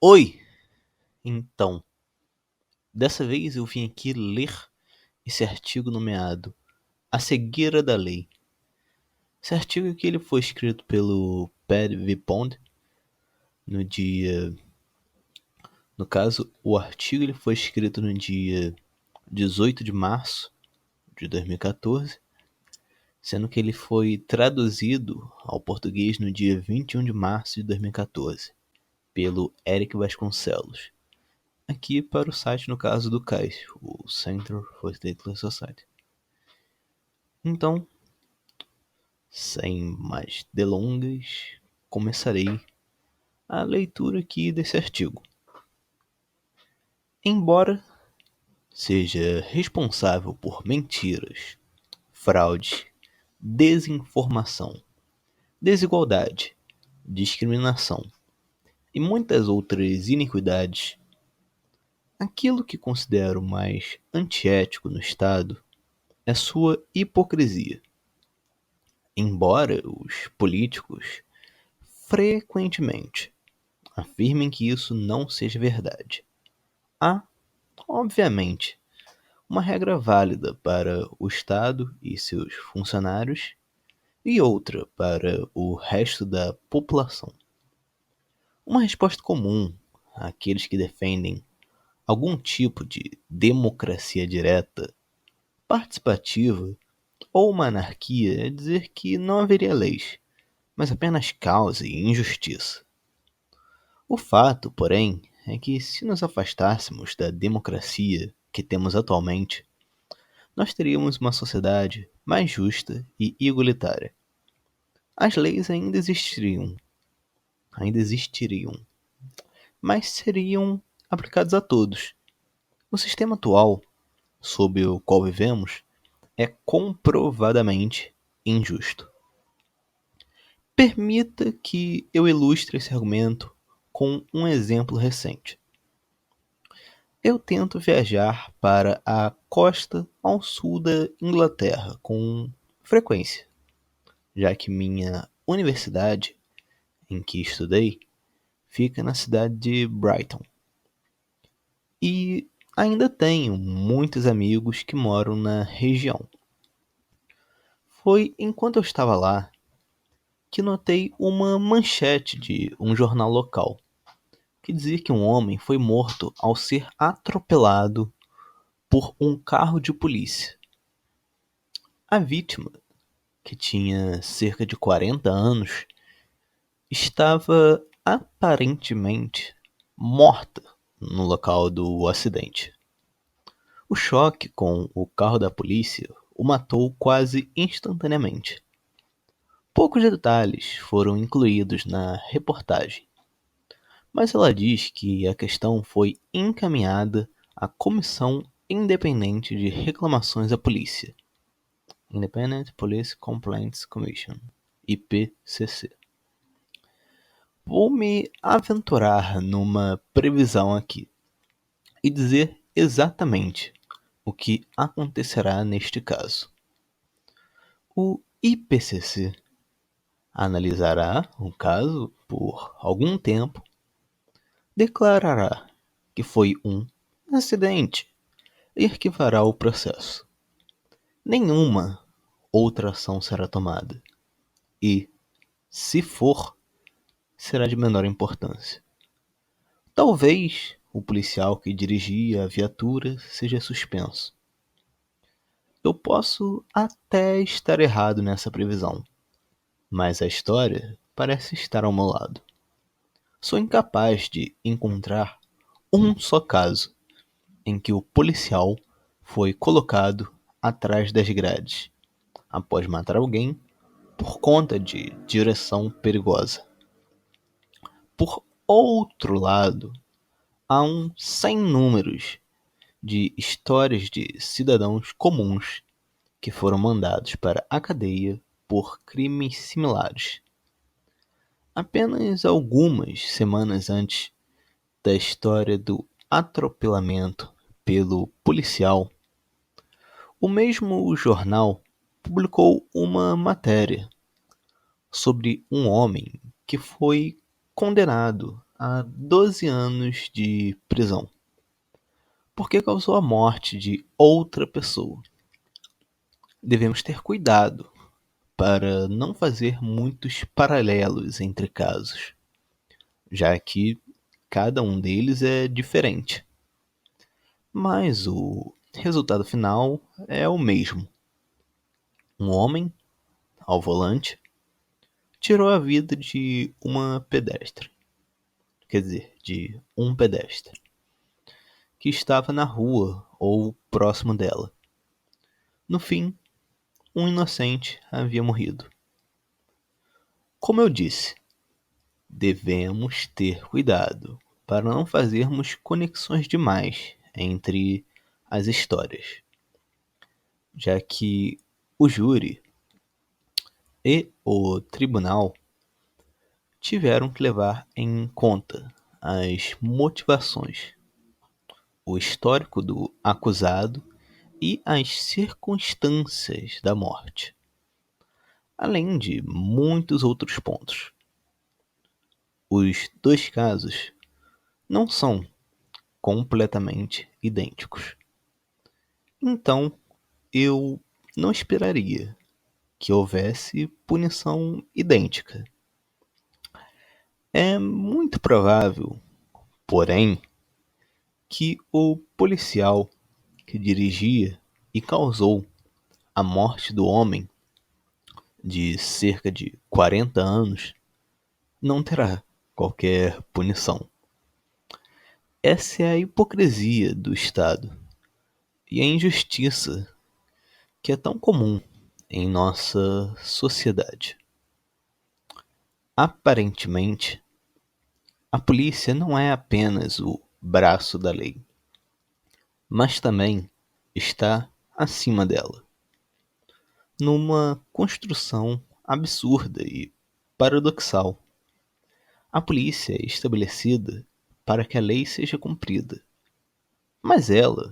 Oi! Então, dessa vez eu vim aqui ler esse artigo nomeado A Cegueira da Lei. Esse artigo aqui ele foi escrito pelo Pat Vipond no dia... No caso, o artigo ele foi escrito no dia 18 de março de 2014, sendo que ele foi traduzido ao português no dia 21 de março de 2014, pelo Eric Vasconcelos. Aqui para o site, no caso do CAIS, o Center for Stateless Society. Então, sem mais delongas, começarei a leitura aqui desse artigo. Embora seja responsável por mentiras, fraude, desinformação, desigualdade, discriminação e muitas outras iniquidades, aquilo que considero mais antiético no Estado é sua hipocrisia. Embora os políticos frequentemente afirmem que isso não seja verdade, há, obviamente, uma regra válida para o Estado e seus funcionários e outra para o resto da população. Uma resposta comum àqueles que defendem algum tipo de democracia direta, participativa ou uma anarquia é dizer que não haveria leis, mas apenas causa e injustiça. O fato, porém, é que se nos afastássemos da democracia que temos atualmente, nós teríamos uma sociedade mais justa e igualitária. As leis ainda existiriam, mas seriam aplicadas a todos. O sistema atual, sob o qual vivemos, é comprovadamente injusto. Permita que eu ilustre esse argumento com um exemplo recente. Eu tento viajar para a costa ao sul da Inglaterra com frequência, já que minha universidade, em que estudei, fica na cidade de Brighton. E ainda tenho muitos amigos que moram na região. Foi enquanto eu estava lá que notei uma manchete de um jornal local que dizia que um homem foi morto ao ser atropelado por um carro de polícia. A vítima, que tinha cerca de 40 anos, estava aparentemente morta no local do acidente. O choque com o carro da polícia o matou quase instantaneamente. Poucos detalhes foram incluídos na reportagem, mas ela diz que a questão foi encaminhada à Comissão Independente de Reclamações à Polícia, Independent Police Complaints Commission, IPCC. Vou me aventurar numa previsão aqui e dizer exatamente o que acontecerá neste caso. O IPCC analisará o caso por algum tempo, declarará que foi um acidente e arquivará o processo. Nenhuma outra ação será tomada e, se for, será de menor importância. Talvez o policial que dirigia a viatura seja suspenso. Eu posso até estar errado nessa previsão, mas a história parece estar ao meu lado. Sou incapaz de encontrar um só caso em que o policial foi colocado atrás das grades após matar alguém por conta de direção perigosa. Por outro lado, há um sem números de histórias de cidadãos comuns que foram mandados para a cadeia por crimes similares. Apenas algumas semanas antes da história do atropelamento pelo policial, o mesmo jornal publicou uma matéria sobre um homem que foi condenado a 12 anos de prisão, porque causou a morte de outra pessoa. Devemos ter cuidado para não fazer muitos paralelos entre casos, já que cada um deles é diferente. Mas o resultado final é o mesmo. Um homem, ao volante, tirou a vida de uma pedestre. Quer dizer, de um pedestre, que estava na rua ou próximo dela. No fim, um inocente havia morrido. Como eu disse, devemos ter cuidado para não fazermos conexões demais entre as histórias, já que o júri e o tribunal tiveram que levar em conta as motivações, o histórico do acusado e as circunstâncias da morte, além de muitos outros pontos. Os dois casos não são completamente idênticos. Então, eu não esperaria que houvesse punição idêntica. É muito provável, porém, que o policial que dirigia e causou a morte do homem de cerca de 40 anos não terá qualquer punição. Essa é a hipocrisia do Estado e a injustiça que é tão comum em nossa sociedade. Aparentemente, a polícia não é apenas o braço da lei, mas também está acima dela, numa construção absurda e paradoxal. A polícia é estabelecida para que a lei seja cumprida, mas ela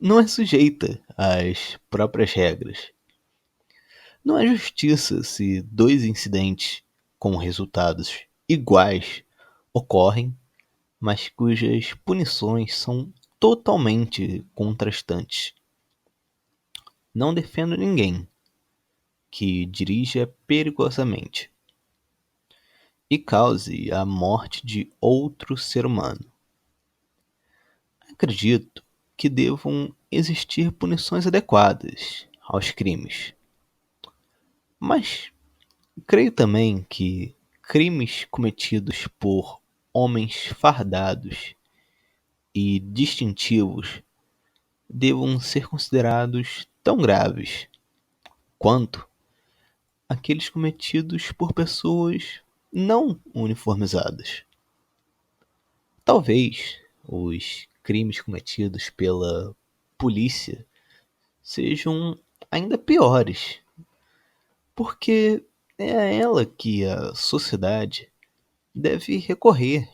não é sujeita às próprias regras. Não é justiça se dois incidentes com resultados iguais ocorrem, mas cujas punições são totalmente contrastantes. Não defendo ninguém que dirija perigosamente e cause a morte de outro ser humano. Acredito que devam existir punições adequadas aos crimes, mas creio também que crimes cometidos por homens fardados e distintivos devam ser considerados tão graves quanto aqueles cometidos por pessoas não uniformizadas. Talvez os crimes cometidos pela polícia sejam ainda piores, porque é a ela que a sociedade deve recorrer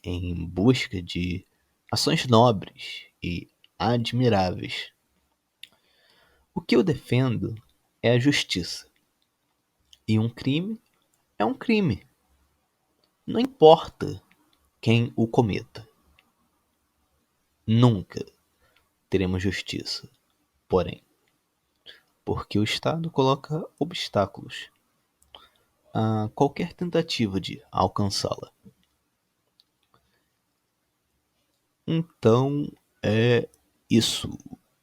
em busca de ações nobres e admiráveis. O que eu defendo é a justiça. E um crime é um crime. Não importa quem o cometa. Nunca teremos justiça, porém, porque o Estado coloca obstáculos a qualquer tentativa de alcançá-la. Então, é isso,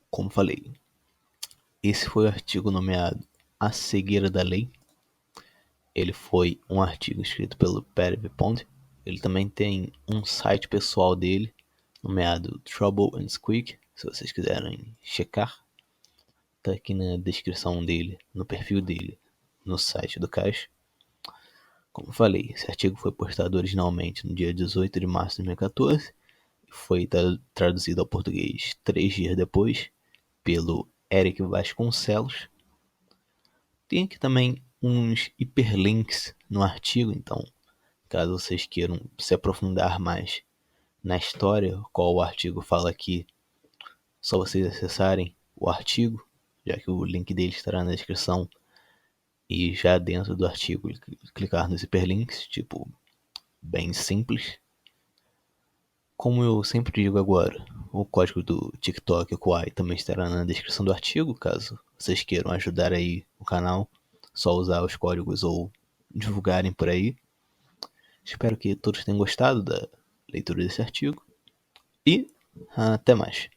como falei. Esse foi o artigo nomeado A Cegueira da Lei. Ele foi um artigo escrito pelo Perry Pond. Ele também tem um site pessoal dele, nomeado Trouble and Squeak, se vocês quiserem checar. Tá aqui na descrição dele, no perfil dele, no site do Caixa. Como falei, esse artigo foi postado originalmente no dia 18 de março de 2014 e foi traduzido ao português 3 dias depois pelo Eric Vasconcelos. Tem aqui também uns hiperlinks no artigo, então caso vocês queiram se aprofundar mais na história, qual o artigo fala aqui, só vocês acessarem o artigo, já que o link dele estará na descrição, e já dentro do artigo clicar nos hiperlinks, tipo, bem simples. Como eu sempre digo agora, o código do TikTok Kwai também estará na descrição do artigo, caso vocês queiram ajudar aí o canal, só usar os códigos ou divulgarem por aí. Espero que todos tenham gostado da leitura desse artigo e até mais.